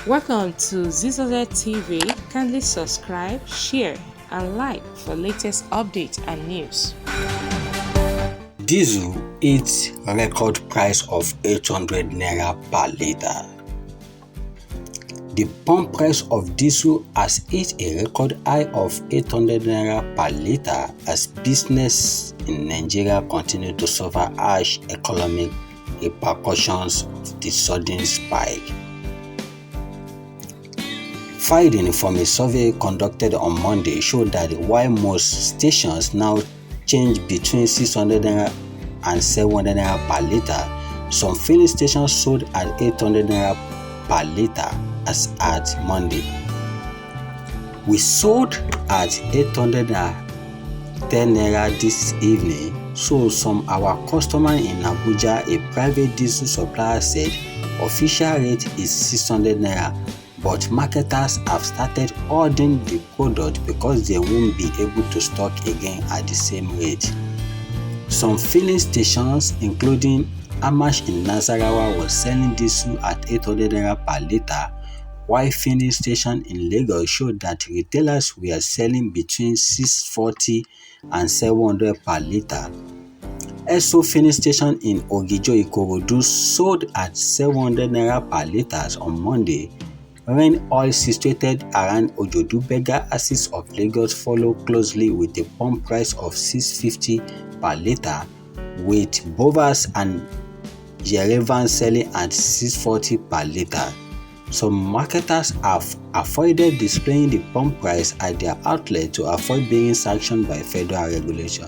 Welcome to Zisodel TV. Kindly subscribe, share, and like for latest updates and news. Diesel hits record price of 800 naira per litre. The pump price of diesel has hit a record high of 800 naira per litre as business in Nigeria continue to suffer harsh economic repercussions of the sudden spike. Findings from a survey conducted on Monday showed that while most stations now change between 600 naira and 700 naira per litre, some filling stations sold at 800 naira per litre as at Monday. We sold at 810 naira this evening, so some our customer in Abuja, a private diesel supplier, said official rate is 600 naira. But marketers have started ordering the product because they won't be able to stock again at the same rate. Some filling stations, including Amash in Nasarawa, was selling diesel at 800 naira per litre, while filling station in Lagos showed that retailers were selling between 640 and 700 per litre. Esso filling station in Ogijo Ikorodu sold at 700 naira per litre on Monday, when oil situated around Ojodu Berger axis of Lagos follow closely with the pump price of 650 per litre, with Bovas and Yerevan selling at 640 per litre. Some marketers have avoided displaying the pump price at their outlet to avoid being sanctioned by federal regulation.